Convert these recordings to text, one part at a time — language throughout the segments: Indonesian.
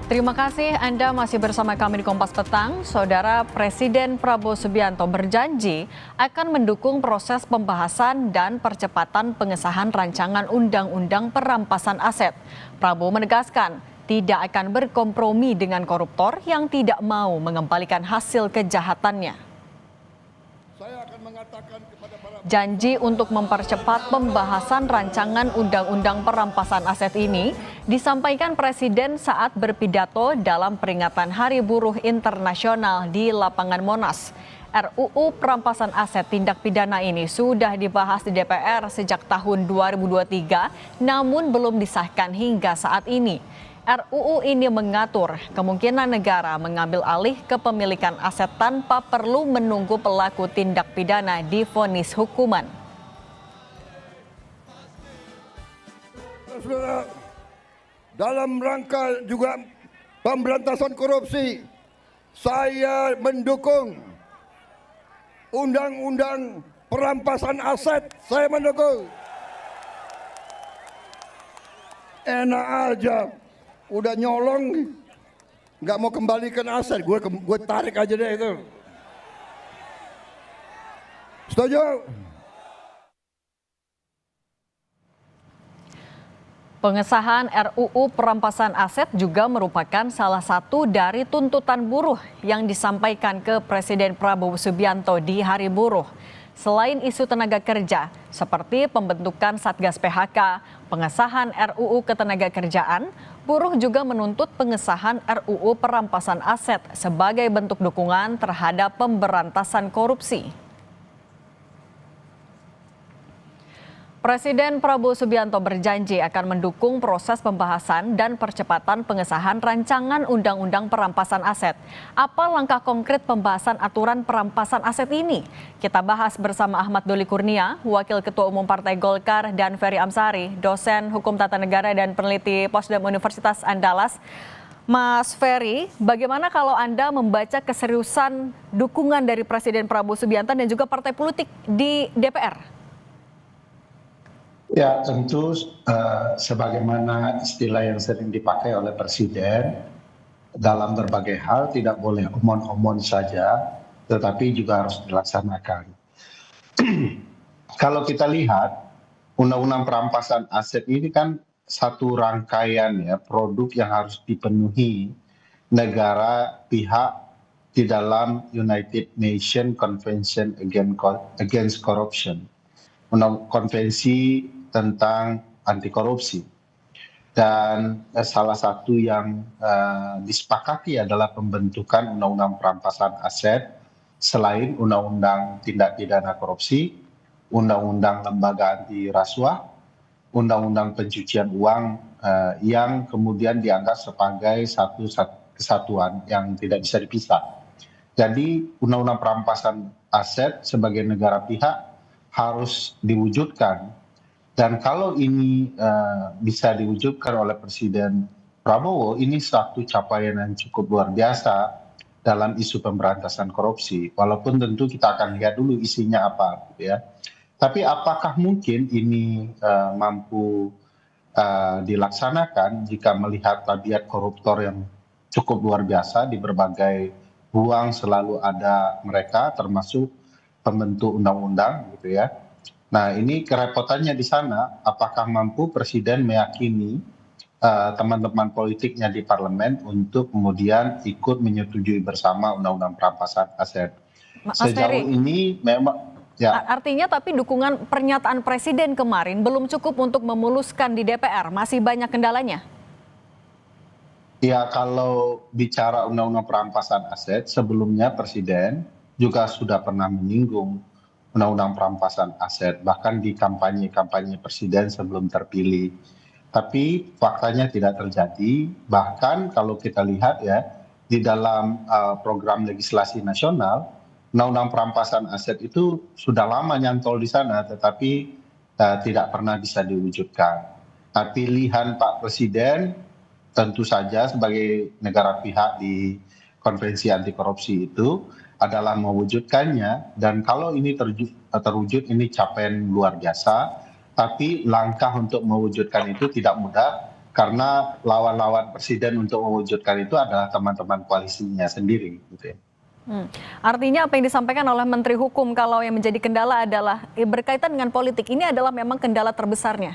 Terima kasih Anda masih bersama kami di Kompas Petang. Saudara Presiden Prabowo Subianto berjanji akan mendukung proses pembahasan dan percepatan pengesahan rancangan Undang-Undang Perampasan Aset. Prabowo menegaskan tidak akan berkompromi dengan koruptor yang tidak mau mengembalikan hasil kejahatannya. Janji untuk mempercepat pembahasan rancangan Undang-Undang Perampasan Aset ini disampaikan Presiden saat berpidato dalam peringatan Hari Buruh Internasional di lapangan Monas. RUU Perampasan Aset Tindak Pidana ini sudah dibahas di DPR sejak tahun 2023, namun belum disahkan hingga saat ini. RUU ini mengatur kemungkinan negara mengambil alih kepemilikan aset tanpa perlu menunggu pelaku tindak pidana divonis hukuman. Dalam rangka juga pemberantasan korupsi, saya mendukung Undang-Undang Perampasan Aset. Saya mendukung. Enak aja. Udah nyolong, nggak mau kembalikan aset, gue tarik aja deh itu. Setuju? Pengesahan RUU Perampasan Aset juga merupakan salah satu dari tuntutan buruh yang disampaikan ke Presiden Prabowo Subianto di Hari Buruh. Selain isu tenaga kerja, seperti pembentukan Satgas PHK, pengesahan RUU Ketenagakerjaan, buruh juga menuntut pengesahan RUU Perampasan Aset sebagai bentuk dukungan terhadap pemberantasan korupsi. Presiden Prabowo Subianto berjanji akan mendukung proses pembahasan dan percepatan pengesahan rancangan Undang-Undang Perampasan Aset. Apa langkah konkret pembahasan aturan perampasan aset ini? Kita bahas bersama Ahmad Doli Kurnia, Wakil Ketua Umum Partai Golkar, dan Ferry Amsari, dosen Hukum Tata Negara dan peneliti Posdem Universitas Andalas. Mas Ferry, bagaimana kalau Anda membaca keseriusan dukungan dari Presiden Prabowo Subianto dan juga partai politik di DPR? Ya, tentu sebagaimana istilah yang sering dipakai oleh Presiden dalam berbagai hal tidak boleh omon-omon saja, tetapi juga harus dilaksanakan. Kalau kita lihat, Undang-Undang Perampasan Aset ini kan satu rangkaian ya produk yang harus dipenuhi negara pihak di dalam United Nations Convention Against Corruption, konvensi tentang anti korupsi. Dan salah satu yang disepakati adalah pembentukan Undang-Undang Perampasan Aset selain Undang-Undang Tindak Pidana Korupsi, Undang-Undang Lembaga Anti Rasuah, Undang-Undang Pencucian Uang yang kemudian dianggap sebagai satu kesatuan yang tidak bisa dipisah. Jadi Undang-Undang Perampasan Aset sebagai negara pihak harus diwujudkan. Dan kalau ini bisa diwujudkan oleh Presiden Prabowo, ini satu capaian yang cukup luar biasa dalam isu pemberantasan korupsi. Walaupun tentu kita akan lihat dulu isinya apa, gitu ya. Tapi apakah mungkin ini mampu dilaksanakan jika melihat tabiat koruptor yang cukup luar biasa di berbagai ruang selalu ada mereka, termasuk pembentuk undang-undang, gitu ya. Nah, ini kerepotannya di sana, apakah mampu Presiden meyakini teman-teman politiknya di parlemen untuk kemudian ikut menyetujui bersama Undang-Undang Perampasan Aset. Sejauh ini memang ya. Artinya tapi dukungan pernyataan Presiden kemarin belum cukup untuk memuluskan di DPR, masih banyak kendalanya? Ya, kalau bicara Undang-Undang Perampasan Aset, sebelumnya Presiden juga sudah pernah menyinggung Undang-Undang Perampasan Aset, bahkan di kampanye-kampanye Presiden sebelum terpilih. Tapi faktanya tidak terjadi, bahkan kalau kita lihat ya, di dalam program legislasi nasional, Undang-Undang Perampasan Aset itu sudah lama nyantol di sana, tetapi tidak pernah bisa diwujudkan. Nah, pilihan Pak Presiden tentu saja sebagai negara pihak di Konvensi Anti Korupsi itu adalah mewujudkannya, dan kalau ini terwujud ini capaian luar biasa, tapi langkah untuk mewujudkan itu tidak mudah karena lawan-lawan presiden untuk mewujudkan itu adalah teman-teman koalisinya sendiri gitu ya. Artinya apa yang disampaikan oleh Menteri Hukum kalau yang menjadi kendala adalah berkaitan dengan politik, ini adalah memang kendala terbesarnya?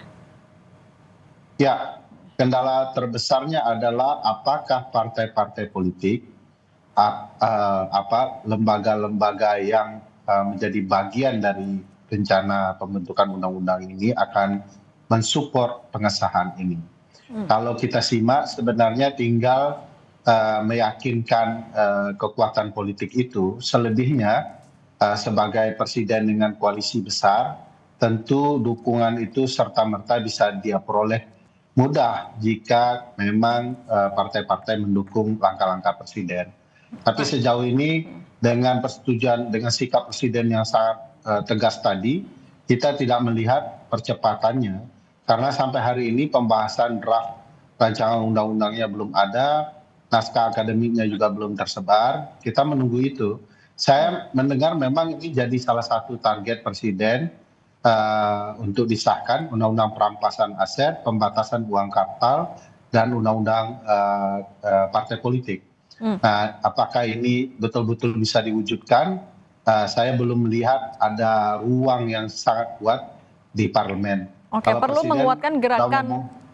Ya, kendala terbesarnya adalah apakah partai-partai politik, lembaga-lembaga yang menjadi bagian dari rencana pembentukan undang-undang ini akan mensupport pengesahan ini. Kalau kita simak sebenarnya tinggal meyakinkan kekuatan politik itu. Selebihnya sebagai presiden dengan koalisi besar, tentu dukungan itu serta-merta bisa dia peroleh mudah jika memang partai-partai mendukung langkah-langkah presiden. Tapi sejauh ini dengan persetujuan, dengan sikap presiden yang sangat tegas tadi, kita tidak melihat percepatannya. Karena sampai hari ini pembahasan draft rancangan undang-undangnya belum ada, naskah akademiknya juga belum tersebar, kita menunggu itu. Saya mendengar memang ini jadi salah satu target presiden untuk disahkan undang-undang perampasan aset, pembatasan uang kartal, dan undang-undang partai politik. Nah, apakah ini betul-betul bisa diwujudkan? Saya belum melihat ada ruang yang sangat kuat di parlemen. Oke, Kalau perlu presiden menguatkan gerakan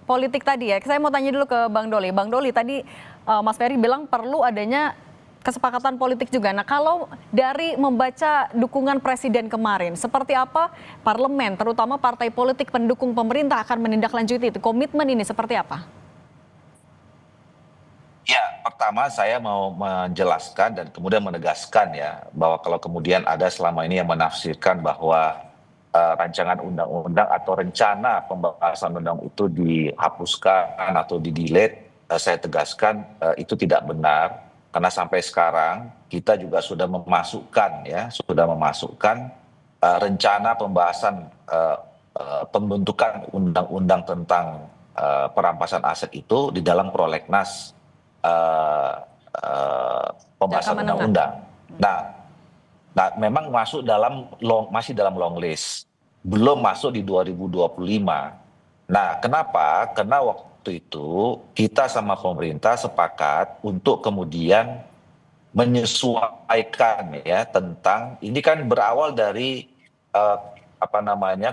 politik tadi ya. Saya mau tanya dulu ke Bang Doli. Bang Doli, tadi Mas Ferry bilang perlu adanya kesepakatan politik juga. Nah, kalau dari membaca dukungan presiden kemarin, seperti apa parlemen, terutama partai politik pendukung pemerintah akan menindaklanjuti itu? Komitmen ini seperti apa? Ya, pertama saya mau menjelaskan dan kemudian menegaskan ya, bahwa kalau kemudian ada selama ini yang menafsirkan bahwa rancangan undang-undang atau rencana pembahasan undang itu dihapuskan atau di-delete, saya tegaskan itu tidak benar, karena sampai sekarang kita juga sudah memasukkan rencana pembahasan pembentukan undang-undang tentang perampasan aset itu di dalam prolegnas pembahasan undang-undang. Nah, memang masih dalam long list, belum masuk di 2025. Nah, kenapa? Karena waktu itu kita sama pemerintah sepakat untuk kemudian menyesuaikan ya tentang ini kan berawal dari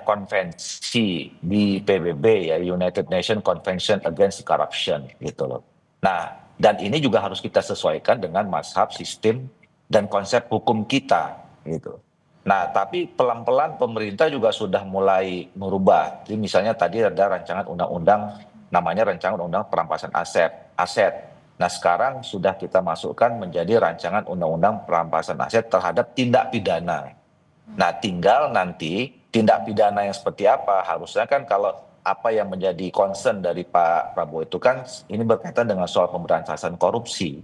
konvensi di PBB ya, United Nations Convention Against Corruption gitu loh. Nah, dan ini juga harus kita sesuaikan dengan mazhab, sistem dan konsep hukum kita gitu. Nah, tapi pelan-pelan pemerintah juga sudah mulai merubah. Jadi misalnya tadi ada rancangan undang-undang namanya rancangan undang perampasan aset. Nah, sekarang sudah kita masukkan menjadi rancangan undang-undang perampasan aset terhadap tindak pidana. Nah, tinggal nanti tindak pidana yang seperti apa, harusnya kan kalau apa yang menjadi concern dari Pak Prabowo itu kan ini berkaitan dengan soal pemberantasan korupsi.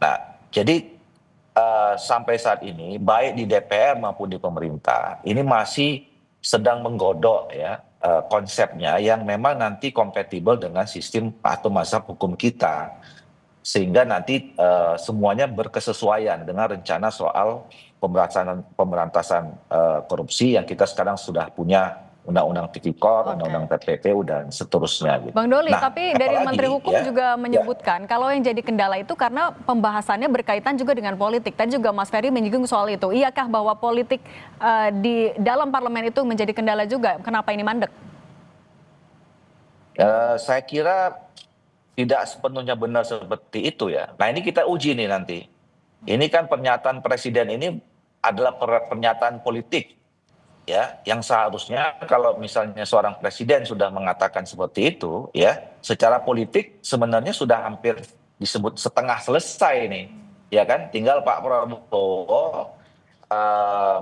Nah, jadi sampai saat ini baik di DPR maupun di pemerintah ini masih sedang menggodok ya konsepnya yang memang nanti kompatibel dengan sistem atau mazhab hukum kita, sehingga nanti semuanya berkesesuaian dengan rencana soal pemberantasan korupsi yang kita sekarang sudah punya undang-undang tipikor, undang-undang TPPU dan seterusnya. Gitu. Bang Doli, nah, tapi dari Menteri Hukum juga menyebutkan kalau yang jadi kendala itu karena pembahasannya berkaitan juga dengan politik. Tadi juga Mas Ferry menyinggung soal itu. Iyakah bahwa politik di dalam parlemen itu menjadi kendala juga? Kenapa ini mandek? Saya kira tidak sepenuhnya benar seperti itu ya. Nah, ini kita uji nih nanti. Ini kan pernyataan presiden ini adalah pernyataan politik. Ya, yang seharusnya kalau misalnya seorang presiden sudah mengatakan seperti itu, ya, secara politik sebenarnya sudah hampir disebut setengah selesai nih, ya kan? Tinggal Pak Prabowo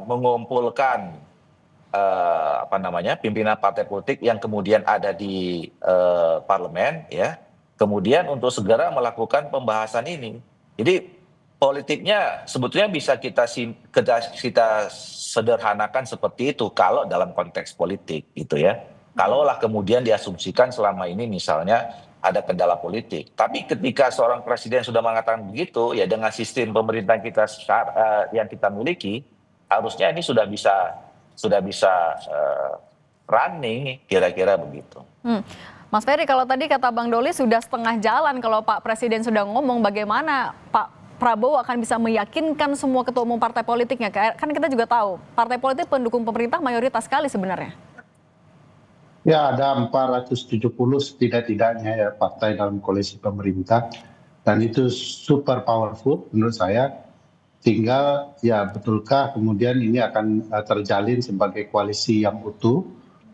mengumpulkan pimpinan partai politik yang kemudian ada di parlemen, ya, kemudian untuk segera melakukan pembahasan ini. Jadi politiknya sebetulnya bisa kita sederhanakan seperti itu kalau dalam konteks politik gitu ya. Kalaulah kemudian diasumsikan selama ini misalnya ada kendala politik. Tapi ketika seorang presiden sudah mengatakan begitu, ya dengan sistem pemerintahan kita yang kita miliki, harusnya ini sudah bisa running kira-kira begitu. Mas Ferry, kalau tadi kata Bang Doli sudah setengah jalan, kalau Pak Presiden sudah ngomong, bagaimana Pak Prabowo akan bisa meyakinkan semua ketua umum partai politiknya? Kan kita juga tahu, partai politik pendukung pemerintah mayoritas sekali sebenarnya. Ya, ada 470 setidak-tidaknya ya partai dalam koalisi pemerintah. Dan itu super powerful menurut saya. Tinggal ya betulkah kemudian ini akan terjalin sebagai koalisi yang utuh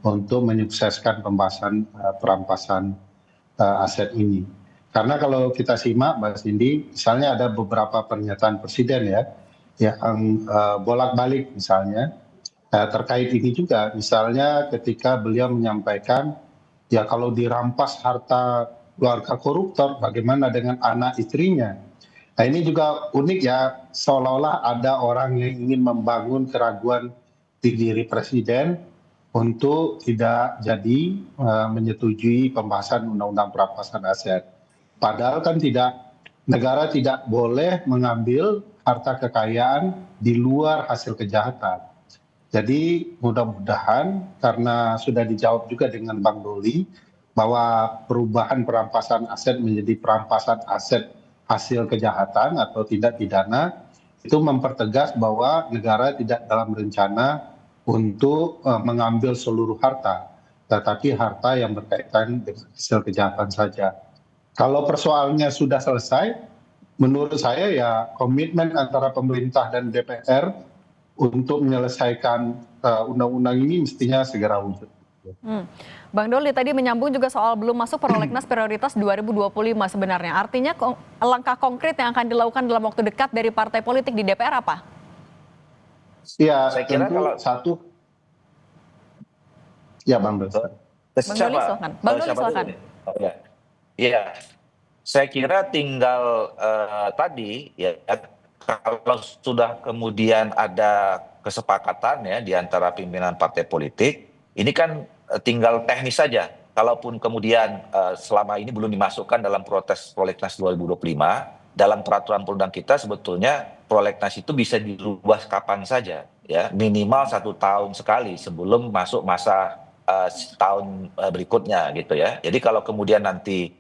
untuk menyukseskan pembahasan perampasan aset ini. Karena kalau kita simak Mbak Cindy, misalnya ada beberapa pernyataan presiden ya yang bolak-balik misalnya terkait ini juga. Misalnya ketika beliau menyampaikan ya kalau dirampas harta keluarga koruptor, bagaimana dengan anak istrinya? Nah ini juga unik ya, seolah-olah ada orang yang ingin membangun keraguan di diri presiden untuk tidak jadi menyetujui pembahasan undang-undang perampasan aset. Padahal kan negara tidak boleh mengambil harta kekayaan di luar hasil kejahatan. Jadi mudah-mudahan karena sudah dijawab juga dengan Bang Doli bahwa perubahan perampasan aset menjadi perampasan aset hasil kejahatan atau tindak pidana itu mempertegas bahwa negara tidak dalam rencana untuk mengambil seluruh harta, tetapi harta yang berkaitan dengan hasil kejahatan saja. Kalau persoalannya sudah selesai, menurut saya ya komitmen antara pemerintah dan DPR untuk menyelesaikan undang-undang ini mestinya segera wujud. Bang Doli tadi menyambung juga soal belum masuk prolegnas prioritas 2025 sebenarnya. Artinya langkah konkret yang akan dilakukan dalam waktu dekat dari partai politik di DPR apa? Ya, Saya kira tentu kalau satu. Ya, Bang Doli. Bang Doli silakan. Bang Doli silakan. Iya, saya kira tinggal tadi ya kalau sudah kemudian ada kesepakatan ya di antara pimpinan partai politik, ini kan tinggal teknis saja. Kalaupun kemudian selama ini belum dimasukkan dalam prolegnas 2025, dalam peraturan perundang kita sebetulnya prolegnas itu bisa dirubah kapan saja, ya minimal 1 tahun sekali sebelum masuk masa tahun berikutnya gitu ya. Jadi kalau kemudian nanti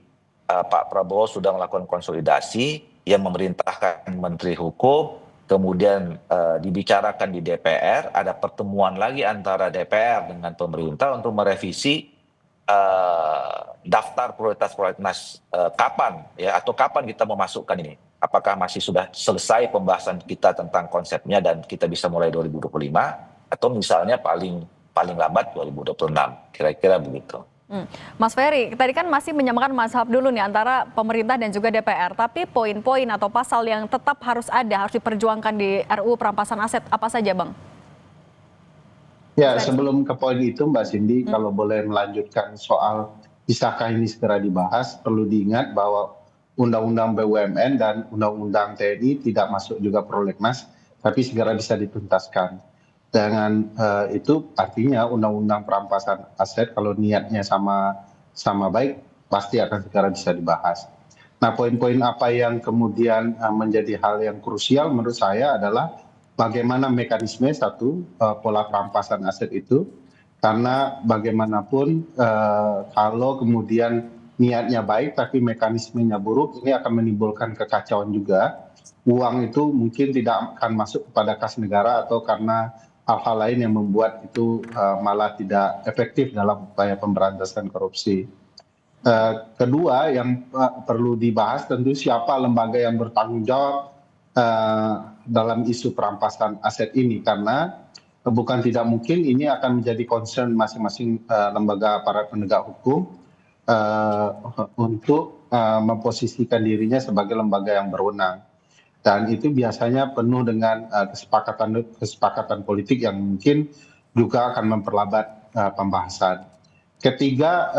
Pak Prabowo sudah melakukan konsolidasi yang memerintahkan Menteri Hukum, kemudian dibicarakan di DPR, ada pertemuan lagi antara DPR dengan pemerintah untuk merevisi daftar prioritas prolegnas kapan ya atau kapan kita memasukkan ini. Apakah masih sudah selesai pembahasan kita tentang konsepnya dan kita bisa mulai 2025 atau misalnya paling lambat 2026, kira-kira begitu. Mas Ferry, tadi kan masih menyamakan mazhab dulu nih antara pemerintah dan juga DPR, tapi poin-poin atau pasal yang tetap harus diperjuangkan di RUU perampasan aset apa saja, Bang? Ya, sebelum ke poin itu Mbak Cindy, kalau boleh melanjutkan soal bisakah ini segera dibahas, perlu diingat bahwa Undang-Undang BUMN dan Undang-Undang TNI tidak masuk juga prolegnas, tapi segera bisa dituntaskan. Dengan itu artinya undang-undang perampasan aset kalau niatnya sama baik pasti akan segera bisa dibahas. Nah poin-poin apa yang kemudian menjadi hal yang krusial menurut saya adalah bagaimana mekanisme pola perampasan aset itu, karena bagaimanapun kalau kemudian niatnya baik tapi mekanismenya buruk ini akan menimbulkan kekacauan juga. Uang itu mungkin tidak akan masuk kepada kas negara atau karena hal-hal lain yang membuat itu malah tidak efektif dalam upaya pemberantasan korupsi. Kedua yang perlu dibahas tentu siapa lembaga yang bertanggung jawab dalam isu perampasan aset ini, karena bukan tidak mungkin ini akan menjadi concern masing-masing lembaga para penegak hukum untuk memposisikan dirinya sebagai lembaga yang berwenang. Dan itu biasanya penuh dengan kesepakatan politik yang mungkin juga akan memperlambat pembahasan. Ketiga,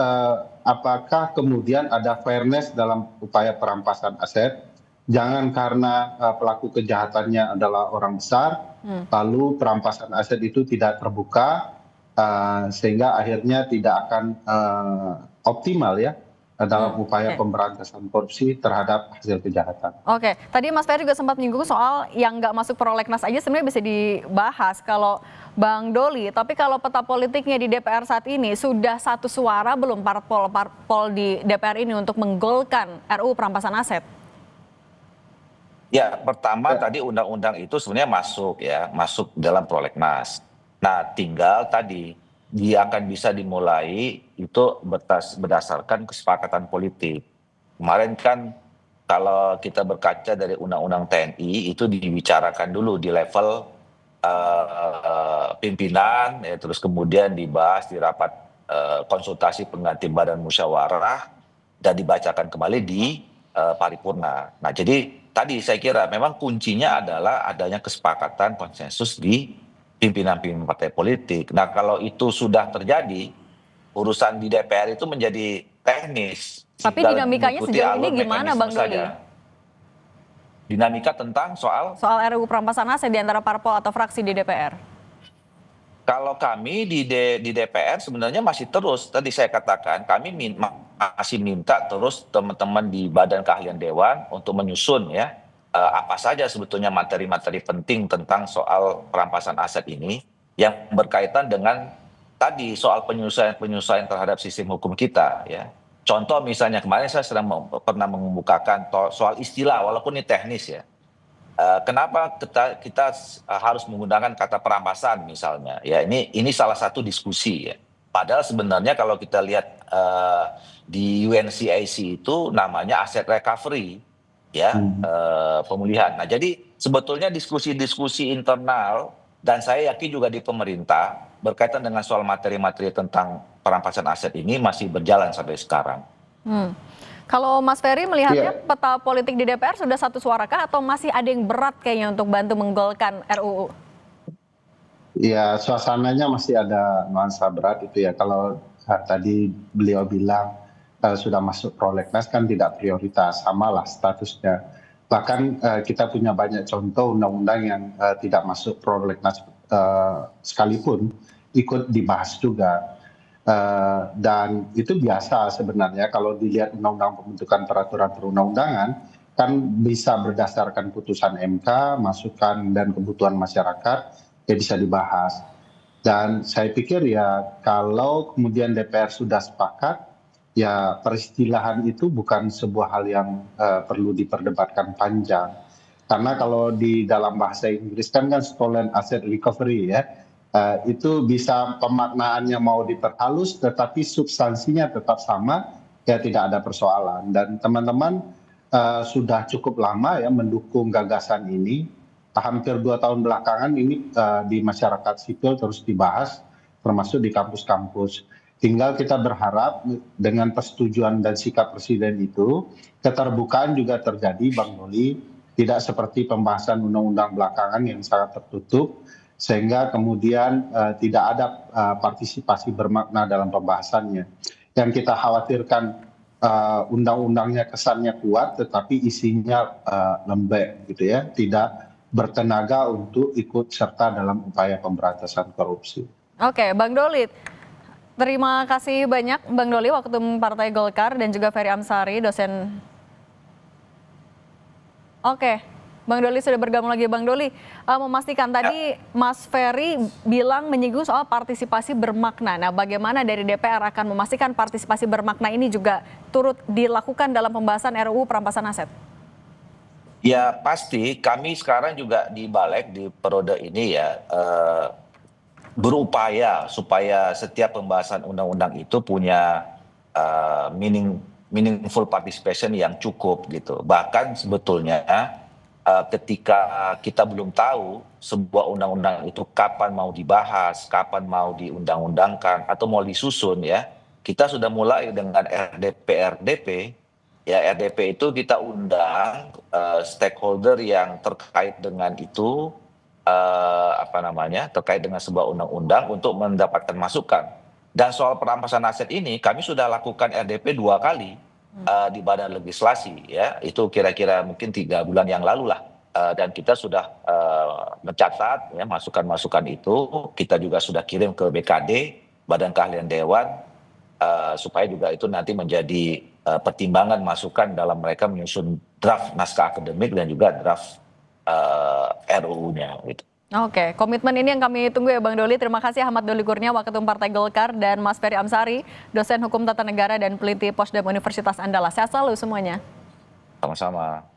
apakah kemudian ada fairness dalam upaya perampasan aset? Jangan karena pelaku kejahatannya adalah orang besar, lalu perampasan aset itu tidak terbuka, sehingga akhirnya tidak akan optimal ya dalam upaya Oke. pemberantasan korupsi terhadap hasil kejahatan. Oke, tadi Mas Ferry juga sempat menyinggung soal yang nggak masuk prolegnas aja sebenarnya bisa dibahas kalau Bang Doli. Tapi kalau peta politiknya di DPR saat ini sudah satu suara belum parpol di DPR ini untuk menggolkan RUU perampasan aset? Ya, pertama tadi undang-undang itu sebenarnya masuk dalam prolegnas. Nah, tinggal tadi dia akan bisa dimulai itu berdasarkan kesepakatan politik. Kemarin kan kalau kita berkaca dari undang-undang TNI itu dibicarakan dulu di level pimpinan, ya, terus kemudian dibahas di rapat konsultasi pengganti badan musyawarah dan dibacakan kembali di paripurna. Nah, jadi tadi saya kira memang kuncinya adalah adanya kesepakatan konsensus di pimpinan-pimpinan partai politik. Nah, kalau itu sudah terjadi, urusan di DPR itu menjadi teknis. Tapi Tinggal dinamikanya mengikuti sejauh ini alur gimana, mekanisme Bang Doli? saja. Dinamika tentang soal Soal RUU perampasan aset di antara parpol atau fraksi di DPR? kalau kami di DPR sebenarnya masih terus, tadi saya katakan kami masih minta terus teman-teman di Badan Keahlian Dewan untuk menyusun ya apa saja sebetulnya materi-materi penting tentang soal perampasan aset ini yang berkaitan dengan tadi soal penyusuan terhadap sistem hukum kita ya. Contoh misalnya kemarin saya pernah mengemukakan soal istilah walaupun ini teknis ya. Kenapa kita harus menggunakan kata perampasan misalnya ya ini salah satu diskusi ya. Padahal sebenarnya kalau kita lihat di UNCIC itu namanya aset recovery ya pemulihan. Nah jadi sebetulnya diskusi-diskusi internal dan saya yakin juga di pemerintah berkaitan dengan soal materi-materi tentang perampasan aset ini masih berjalan sampai sekarang. Kalau Mas Ferry melihatnya Iya. peta politik di DPR sudah satu suarakah atau masih ada yang berat kayaknya untuk bantu menggolkan RUU? Ya, suasananya masih ada nuansa berat itu ya. Kalau tadi beliau bilang sudah masuk prolegnas kan tidak prioritas, samalah statusnya. Bahkan kita punya banyak contoh undang-undang yang tidak masuk prolegnas sekalipun ikut dibahas juga. Dan itu biasa sebenarnya kalau dilihat undang-undang pembentukan peraturan perundang-undangan kan bisa berdasarkan putusan MK, masukan dan kebutuhan masyarakat ya bisa dibahas. Dan saya pikir ya kalau kemudian DPR sudah sepakat ya peristilahan itu bukan sebuah hal yang perlu diperdebatkan panjang. Karena kalau di dalam bahasa Inggris kan stolen asset recovery ya. Itu bisa pemaknaannya mau diperhalus tetapi substansinya tetap sama ya tidak ada persoalan dan teman-teman sudah cukup lama ya mendukung gagasan ini hampir 2 tahun belakangan ini di masyarakat sipil terus dibahas termasuk di kampus-kampus tinggal kita berharap dengan persetujuan dan sikap presiden itu keterbukaan juga terjadi Bang Doli tidak seperti pembahasan undang-undang belakangan yang sangat tertutup sehingga kemudian tidak ada partisipasi bermakna dalam pembahasannya. Yang kita khawatirkan undang-undangnya kesannya kuat tetapi isinya lembek gitu ya, tidak bertenaga untuk ikut serta dalam upaya pemberantasan korupsi. Oke, Bang Doli, terima kasih banyak Bang Doli, Waketum Partai Golkar dan juga Ferry Amsari, dosen. Oke. Bang Doli sudah bergabung lagi. Bang Doli, memastikan tadi Mas Ferry bilang menyinggung soal partisipasi bermakna. Nah, bagaimana dari DPR akan memastikan partisipasi bermakna ini juga turut dilakukan dalam pembahasan RUU perampasan aset? Ya pasti kami sekarang juga di Balik di periode ini ya berupaya supaya setiap pembahasan undang-undang itu punya meaningful participation yang cukup gitu. Bahkan sebetulnya ketika kita belum tahu sebuah undang-undang itu kapan mau dibahas, kapan mau diundang-undangkan atau mau disusun ya, kita sudah mulai dengan RDP. Ya RDP itu kita undang stakeholder yang terkait dengan itu terkait dengan sebuah undang-undang untuk mendapatkan masukan. Dan soal perampasan aset ini kami sudah lakukan RDP 2 kali. Di badan legislasi ya itu kira-kira mungkin 3 bulan yang lalu lah dan kita sudah mencatat ya masukan-masukan itu kita juga sudah kirim ke BKD Badan Keahlian Dewan supaya juga itu nanti menjadi pertimbangan masukan dalam mereka menyusun draft naskah akademik dan juga draft RUU-nya gitu. Oke, komitmen ini yang kami tunggu ya Bang Doli. Terima kasih Ahmad Doli Kurnia, Waketum Partai Golkar, dan Mas Ferry Amsari, dosen hukum tata negara dan peneliti Posdem Universitas Andalas. Sehat selalu semuanya. Sama-sama.